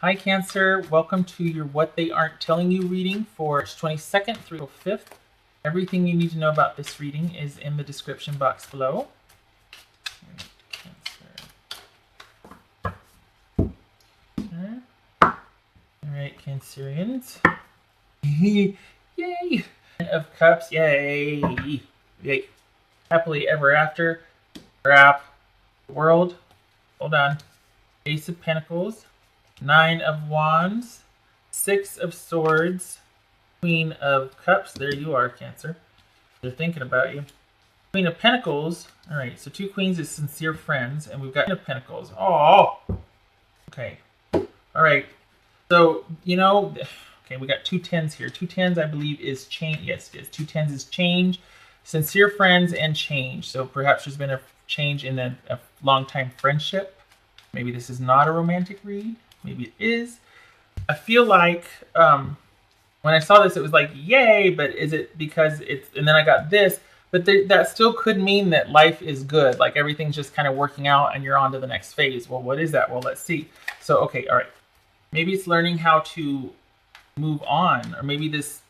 Hi Cancer, welcome to your What They Aren't Telling You reading for March 22nd through 5th. Everything you need to know about this reading is in the description box below. Alright, Cancerians. Yay! Of Cups, yay! Yay! Happily ever after. Wrap. World. Hold on. Ace of Pentacles. 9 of Wands. 6 of Swords. Queen of Cups. There you are, Cancer. They're thinking about you. Queen of Pentacles. Alright, so 2 queens is sincere friends. And we've got Queen of Pentacles. Oh! Okay. Alright. So, you know, okay, we got 2 10s here. 2 10s, I believe, is change. Yes, it is. 2 10s is change, sincere friends, and change. So perhaps there's been a change in a long-time friendship. Maybe this is not a romantic read. Maybe it is. I feel like when I saw this, it was like, yay, but is it because it's, and then I got this, but that still could mean that life is good. Like everything's just kind of working out and you're on to the next phase. Well, what is that? Well, let's see. So, okay, all right. Maybe it's learning how to move on, or maybe this,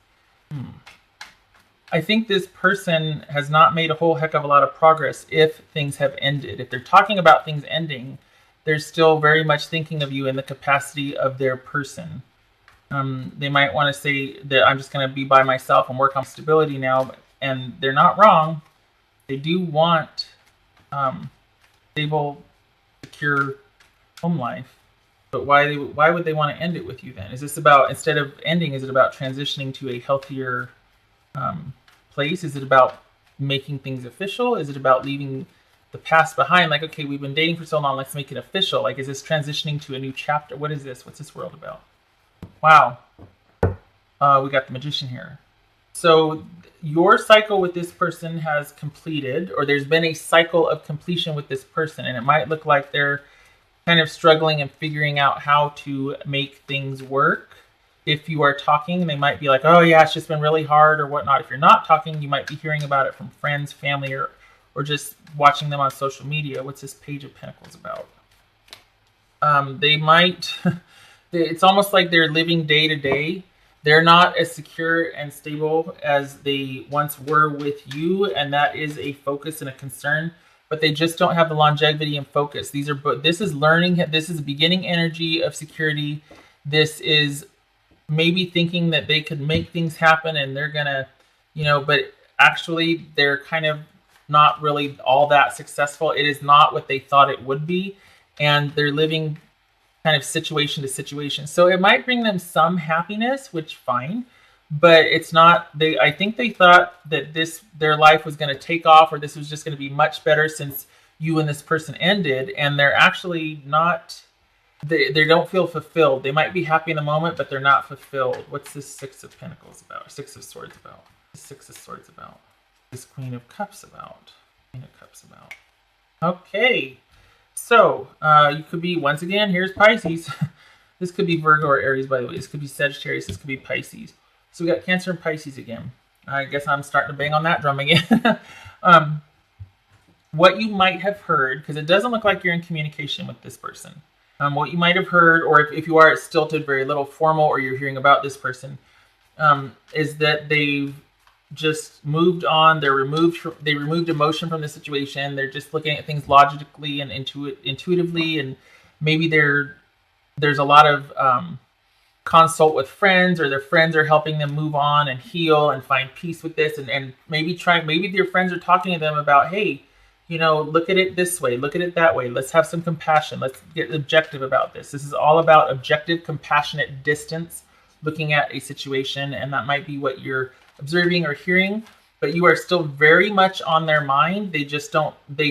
I think this person has not made a whole heck of a lot of progress if things have ended. If they're talking about things ending, they're still very much thinking of you in the capacity of their person. They might want to say that I'm just going to be by myself and work on stability now, and they're not wrong. They do want stable, secure home life. But why would they want to end it with you then? Is this about, instead of ending, is it about transitioning to a healthier place? Is it about making things official? Is it about leaving the past behind? Like, okay, we've been dating for so long, let's make it official. Like, is this transitioning to a new chapter? What is this? What's this world about? Wow. We got the Magician here. So your cycle with this person has completed, or there's been a cycle of completion with this person, and it might look like they're kind of struggling and figuring out how to make things work. If you are talking, they might be like, oh yeah, it's just been really hard or whatnot. If you're not talking, you might be hearing about it from friends, family, or just watching them on social media. What's this Page of Pentacles about? They might, it's almost like they're living day to day. They're not as secure and stable as they once were with you, and that is a focus and a concern. But they just don't have the longevity and focus. This is learning. This is beginning energy of security. This is maybe thinking that they could make things happen and they're gonna, but actually they're kind of not really all that successful. It is not what they thought it would be, and they're living kind of situation to situation. So it might bring them some happiness, which fine. But it's not, I think they thought that their life was going to take off, or this was just going to be much better since you and this person ended, and they're actually not, they don't feel fulfilled. They might be happy in the moment, but they're not fulfilled. What's this 6 of Pentacles about? 6 of Swords about? 6 of Swords about? This Queen of Cups about? Queen of Cups about? Okay. So, you could be, once again, here's Pisces. This could be Virgo or Aries, by the way. This could be Sagittarius. This could be Pisces. So we got Cancer and Pisces again. I guess I'm starting to bang on that drum again. What you might have heard, because it doesn't look like you're in communication with this person. What you might have heard, or if you are, it's stilted, very little formal, or you're hearing about this person, is that they've just moved on. They removed emotion from the situation. They're just looking at things logically and intuitively, and maybe there's a lot of consult with friends, or their friends are helping them move on and heal and find peace with this, and maybe their friends are talking to them about, hey, look at it this way, look at it that way, let's have some compassion, let's get objective about this. This is all about objective, compassionate distance, looking at a situation, and that might be what you're observing or hearing, but you are still very much on their mind. They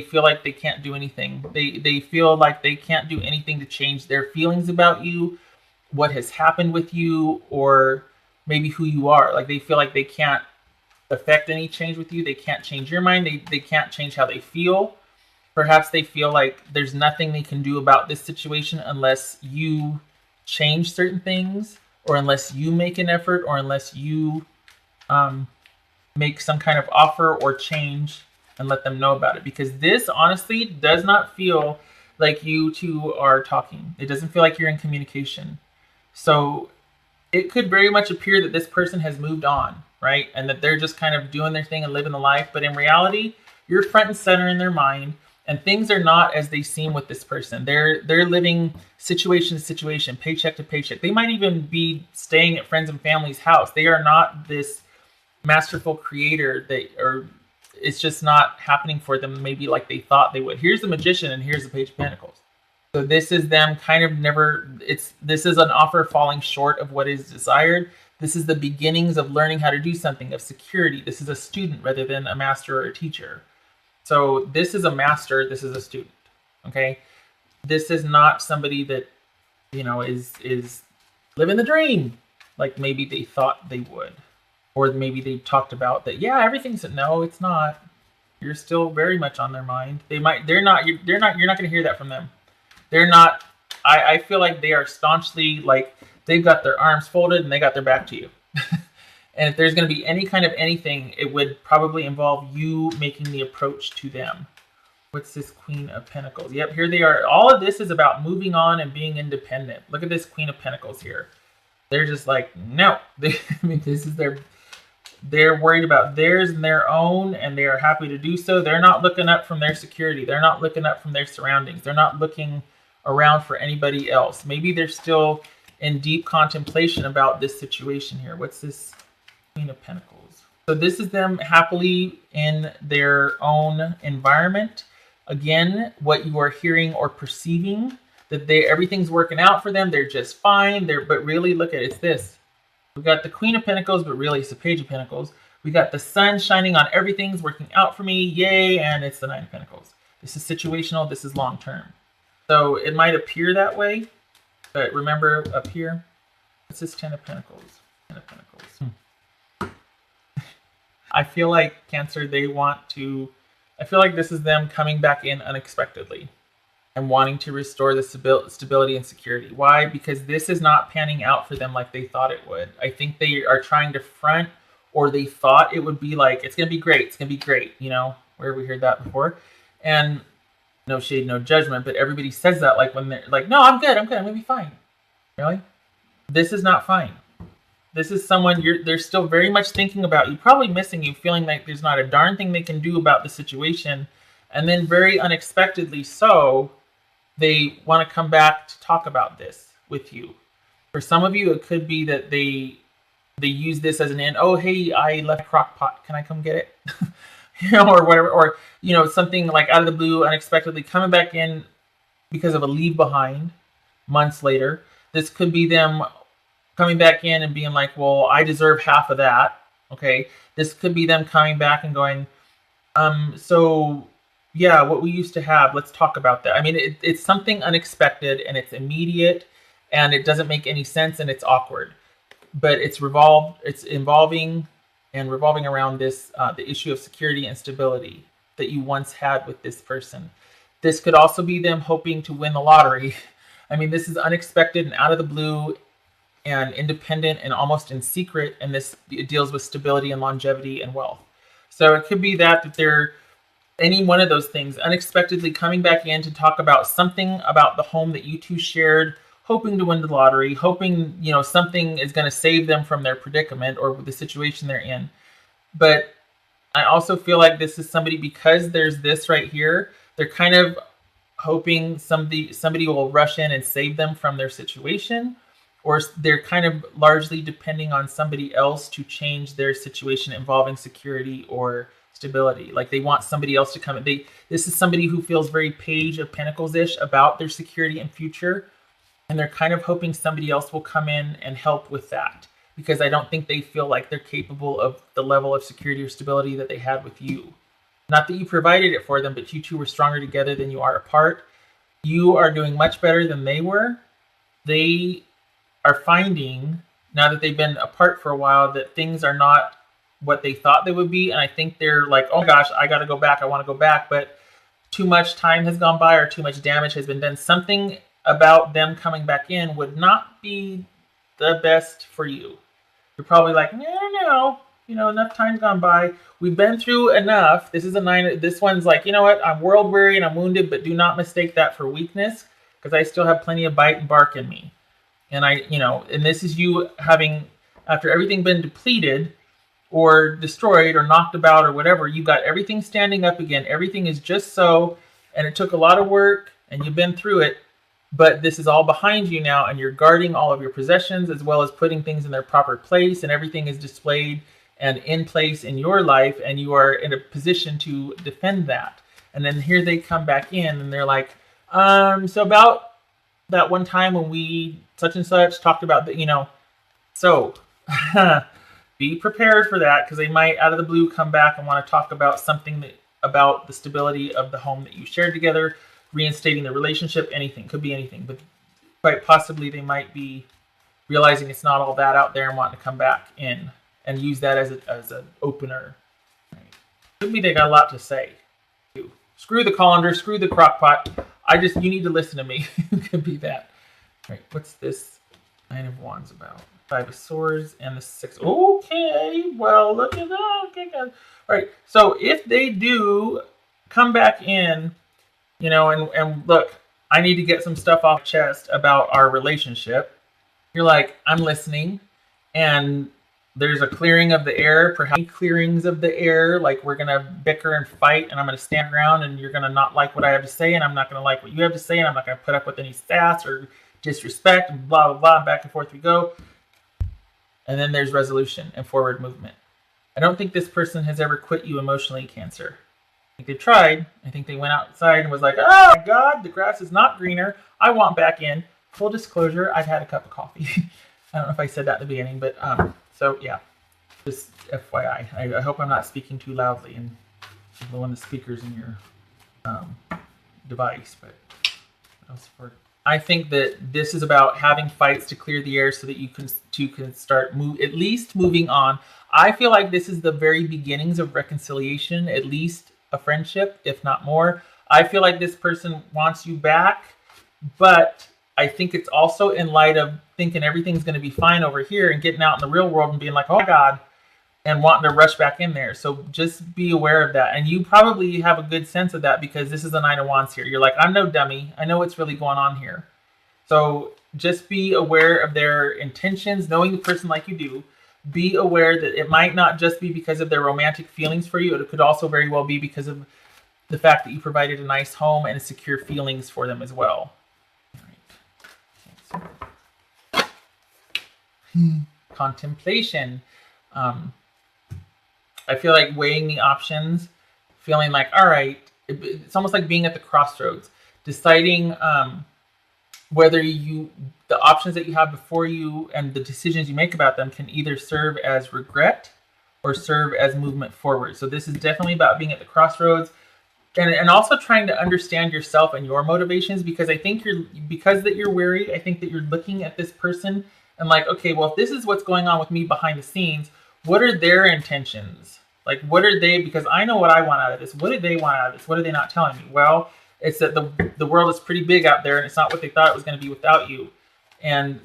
feel like they can't do anything. They feel like they can't do anything to change their feelings about you, what has happened with you, or maybe who you are. Like, they feel like they can't affect any change with you. They can't change your mind. They can't change how they feel. Perhaps they feel like there's nothing they can do about this situation unless you change certain things, or unless you make an effort, or unless you make some kind of offer or change and let them know about it. Because this honestly does not feel like you two are talking. It doesn't feel like you're in communication. So it could very much appear that this person has moved on, right? And that they're just kind of doing their thing and living the life. But in reality, you're front and center in their mind, and things are not as they seem with this person. They're living situation to situation, paycheck to paycheck. They might even be staying at friends and family's house. They are not this masterful creator or it's just not happening for them maybe like they thought they would. Here's the Magician and here's the Page of Pentacles. So this is them kind of this is an offer falling short of what is desired. This is the beginnings of learning how to do something, of security. This is a student rather than a master or a teacher. So this is a master, this is a student. Okay? This is not somebody that, is living the dream like maybe they thought they would. Or maybe they talked about that, yeah, everything's, no, it's not. You're still very much on their mind. You're not going to hear that from them. They're not, I feel like they are staunchly, like, they've got their arms folded and they got their back to you. And if there's going to be any kind of anything, it would probably involve you making the approach to them. What's this Queen of Pentacles? Yep, here they are. All of this is about moving on and being independent. Look at this Queen of Pentacles here. They're just like, no. This is they're worried about theirs and their own, and they are happy to do so. They're not looking up from their security. They're not looking up from their surroundings. They're not looking around for anybody else. Maybe they're still in deep contemplation about this situation here. What's this Queen of Pentacles? So this is them happily in their own environment. Again, what you are hearing or perceiving, that everything's working out for them. They're just fine. But really, look at it. It's this. We got the Queen of Pentacles, but really it's the Page of Pentacles. We got the sun shining on everything's working out for me. Yay. And it's the Nine of Pentacles. This is situational. This is long term. So it might appear that way. But remember up here, what's this Ten of Pentacles? Ten of Pentacles. I feel like Cancer, I feel like this is them coming back in unexpectedly and wanting to restore the stability and security. Why? Because this is not panning out for them like they thought it would. I think they are trying to front, or they thought it would be like, it's going to be great. It's going to be great. Where we heard that before. And no shade, no judgment, but everybody says that like when they're like, no, I'm good. I'm going to be fine. Really? This is not fine. This is someone they're still very much thinking about you, probably missing you, feeling like there's not a darn thing they can do about the situation. And then very unexpectedly so, they want to come back to talk about this with you. For some of you, it could be that they use this as an end. Oh, hey, I left a crock pot. Can I come get it? Or whatever. Or, something like out of the blue, unexpectedly coming back in because of a leave behind months later. This could be them coming back in and being like, well, I deserve half of that. Okay. This could be them coming back and going, so yeah, what we used to have, let's talk about that. I mean, it's something unexpected and it's immediate and it doesn't make any sense and it's awkward. But it's involving and revolving around this, the issue of security and stability that you once had with this person. This could also be them hoping to win the lottery. I mean, this is unexpected and out of the blue and independent and almost in secret, and it deals with stability and longevity and wealth. So it could be that they're any one of those things, unexpectedly coming back in to talk about something about the home that you two shared, hoping to win the lottery, hoping, something is going to save them from their predicament or the situation they're in. But I also feel like this is somebody, because there's this right here, they're kind of hoping somebody will rush in and save them from their situation, or they're kind of largely depending on somebody else to change their situation involving security or stability. Like they want somebody else to come in. This is somebody who feels very Page of Pentacles-ish about their security and future, and they're kind of hoping somebody else will come in and help with that, because I don't think they feel like they're capable of the level of security or stability that they had with you. Not that you provided it for them, but you two were stronger together than you are apart. You are doing much better than they were. They are finding, now that they've been apart for a while, that things are not what they thought they would be. And I think they're like, oh gosh, I got to go back. I want to go back. But too much time has gone by or too much damage has been done. Something about them coming back in would not be the best for you. You're probably like, no, enough time's gone by. We've been through enough. This is a 9. This one's like, you know what? I'm world weary and I'm wounded, but do not mistake that for weakness, because I still have plenty of bite and bark in me. And and this is you having, after everything been depleted or destroyed or knocked about or whatever, you've got everything standing up again. Everything is just so, and it took a lot of work and you've been through it, but this is all behind you now, and you're guarding all of your possessions as well as putting things in their proper place, and everything is displayed and in place in your life, and you are in a position to defend that. And then here they come back in and they're like, so about that one time when we such and such talked about the, so be prepared for that, because they might out of the blue come back and want to talk about something about the stability of the home that you shared together, reinstating the relationship, anything, could be anything, but quite possibly they might be realizing it's not all that out there and wanting to come back in and use that as an opener. Right. Could be they got a lot to say. Screw the colander, screw the crock pot. You need to listen to me. It could be that. All right, what's this Nine of Wands about? Five of Swords and the Six. Okay, well, look at that. Okay, guys. All right, so if they do come back in, and look, I need to get some stuff off chest about our relationship. You're like, I'm listening, and there's a clearing of the air, perhaps clearings of the air, like we're gonna bicker and fight, and I'm gonna stand around, and you're gonna not like what I have to say, and I'm not gonna like what you have to say, and I'm not gonna put up with any sass or disrespect, and blah blah blah, and back and forth we go. And then there's resolution and forward movement. I don't think this person has ever quit you emotionally, Cancer. I think they tried. I think they went outside and was like, oh my God, the grass is not greener. I want back in. Full disclosure, I've had a cup of coffee. I don't know if I said that at the beginning, but so yeah, just FYI. I hope I'm not speaking too loudly and blowing the speakers in your device. But I think that this is about having fights to clear the air so that you can start at least moving on. I feel like this is the very beginnings of reconciliation, at least a friendship, if not more. I feel like this person wants you back, but I think it's also in light of thinking everything's going to be fine over here and getting out in the real world and being like, oh my God, and wanting to rush back in there. So just be aware of that. And you probably have a good sense of that because this is the Nine of Wands here. You're like, I'm no dummy. I know what's really going on here. So just be aware of their intentions, knowing the person like you do. Be aware that it might not just be because of their romantic feelings for you. It could also very well be because of the fact that you provided a nice home and secure feelings for them as well. Contemplation. I feel like weighing the options, feeling like, all right, it's almost like being at the crossroads, deciding whether the options that you have before you and the decisions you make about them can either serve as regret or serve as movement forward. So this is definitely about being at the crossroads and also trying to understand yourself and your motivations, because I think you're weary. I think that you're looking at this person and like, okay, well, if this is what's going on with me behind the scenes, what are their intentions? Like, what are they, because I know what I want out of this. What do they want out of this? What are they not telling me? Well, it's that the world is pretty big out there and it's not what they thought it was going to be without you. And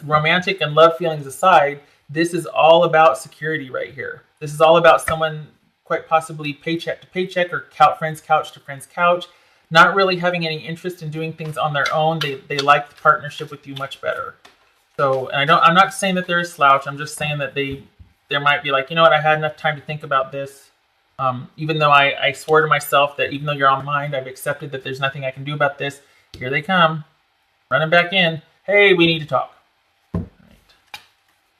romantic and love feelings aside, this is all about security right here. This is all about someone quite possibly paycheck to paycheck or friend's couch to friend's couch, not really having any interest in doing things on their own. They like the partnership with you much better. So, and I'm not saying that they're a slouch. I'm just saying that there might be like, you know what, I had enough time to think about this. Even though I swore to myself that even though you're on my mind, I've accepted that there's nothing I can do about this. Here they come, running back in. Hey, we need to talk. All right.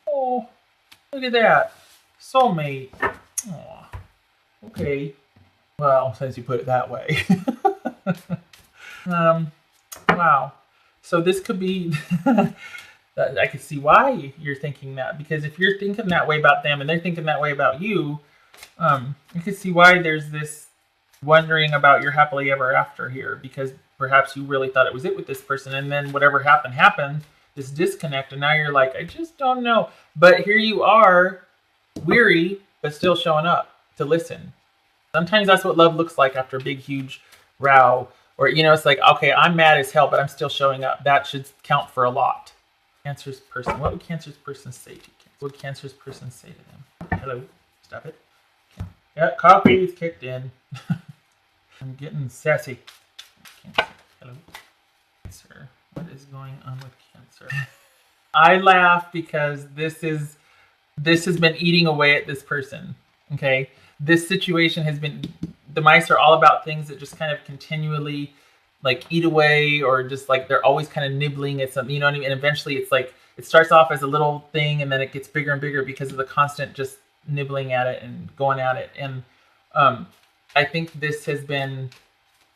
Oh, look at that. Soulmate. Aw. Okay. Well, since you put it that way. Wow. So this could be... I can see why you're thinking that, because if you're thinking that way about them and they're thinking that way about you, you can see why there's this wondering about your happily ever after here, because perhaps you really thought it was it with this person, and then whatever happened, this disconnect, and now you're like, I just don't know. But here you are, weary, but still showing up to listen. Sometimes that's what love looks like after a big, huge row, or, it's like, okay, I'm mad as hell, but I'm still showing up. That should count for a lot. Cancer's person. What would Cancer's person say to you? What would Cancer's person say to them? Hello. Stop it. Yeah, coffee is kicked in. I'm getting sassy. Cancer. Hello. Cancer. What is going on with Cancer? I laugh because this has been eating away at this person. Okay, this situation has been. The mice are all about things that just kind of continually like eat away, or just like they're always kind of nibbling at something. You know what I mean? And eventually, it's like it starts off as a little thing, and then it gets bigger and bigger because of the constant just nibbling at it and going at it. And um, I think this has been,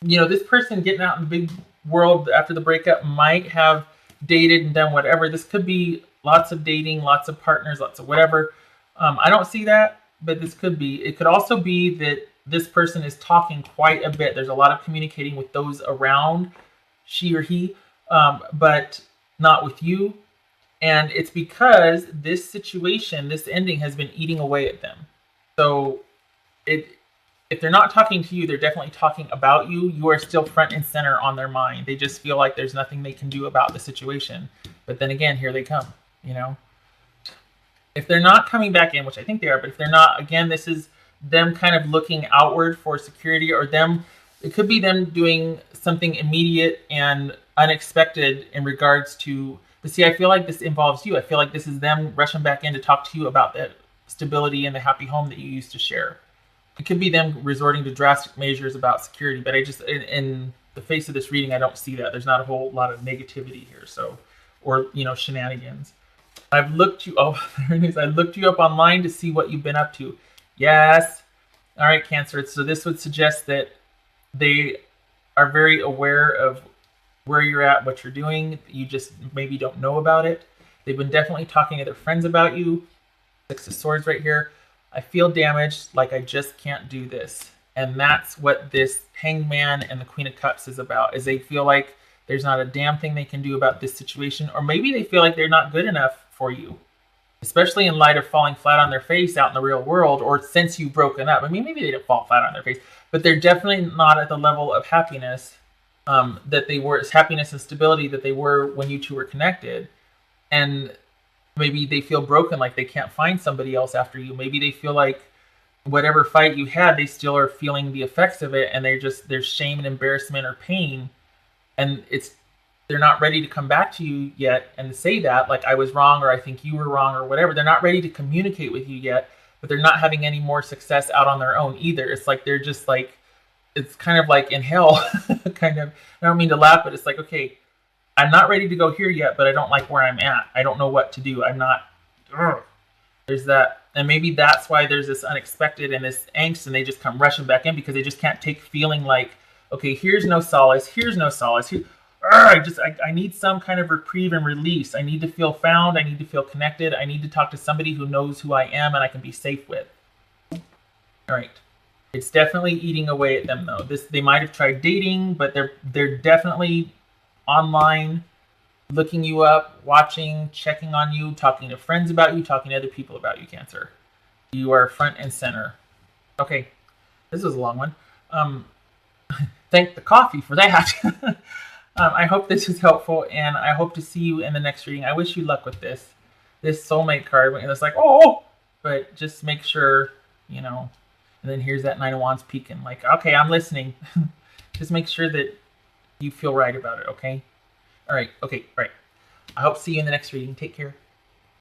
this person getting out in the big world after the breakup might have dated and done whatever. This could be lots of dating, lots of partners, lots of whatever. I don't see that, but this could be. It could also be that this person is talking quite a bit. There's a lot of communicating with those around she or he, but not with you. And it's because this situation, this ending has been eating away at them. So if they're not talking to you, they're definitely talking about you. You are still front and center on their mind. They just feel like there's nothing they can do about the situation. But then again, here they come, If they're not coming back in, which I think they are, but if they're not, again, this is them kind of looking outward for security, or it could be them doing something immediate and unexpected in regards to, but see, I feel like this involves you. I feel like this is them rushing back in to talk to you about that stability and the happy home that you used to share. It could be them resorting to drastic measures about security, but I just, in the face of this reading, I don't see that. There's not a whole lot of negativity here, or shenanigans. I've looked you up. There it is. I looked you up online to see what you've been up to. Yes. All right, Cancer. So this would suggest that they are very aware of where you're at, what you're doing. You just maybe don't know about it. They've been definitely talking to their friends about you. Six of Swords right here. I feel damaged, like I just can't do this. And that's what this Hanged Man and the Queen of Cups is about, is they feel like there's not a damn thing they can do about this situation. Or maybe they feel like they're not good enough for you, especially in light of falling flat on their face out in the real world, or since you've broken up. I mean, maybe they didn't fall flat on their face, but they're definitely not at the level of happiness that they were, happiness and stability that they were when you two were connected. And maybe they feel broken, like they can't find somebody else after you. Maybe they feel like whatever fight you had, they still are feeling the effects of it, and there's shame and embarrassment or pain, and they're not ready to come back to you yet and say that, like, I was wrong, or I think you were wrong, or whatever. They're not ready to communicate with you yet, but they're not having any more success out on their own either. It's like they're just like, it's kind of like in hell, kind of. I don't mean to laugh, but it's like, okay, I'm not ready to go here yet, but I don't like where I'm at. I don't know what to do. I'm not. There's that. And maybe that's why there's this unexpected and this angst, and they just come rushing back in because they just can't take feeling like, okay, here's no solace. Here's no solace. I need some kind of reprieve and release. I need to feel found. I need to feel connected. I need to talk to somebody who knows who I am and I can be safe with. All right. It's definitely eating away at them, though. They might have tried dating, but they're definitely online, looking you up, watching, checking on you, talking to friends about you, talking to other people about you, Cancer. You are front and center. Okay, this was a long one. Thank the coffee for that. I hope this is helpful, and I hope to see you in the next reading. I wish you luck with this Soulmate card. And it's like, oh, but just make sure, and then here's that Nine of Wands peeking, like, okay, I'm listening. Just make sure that you feel right about it, okay? All right, okay, all right. I hope to see you in the next reading. Take care.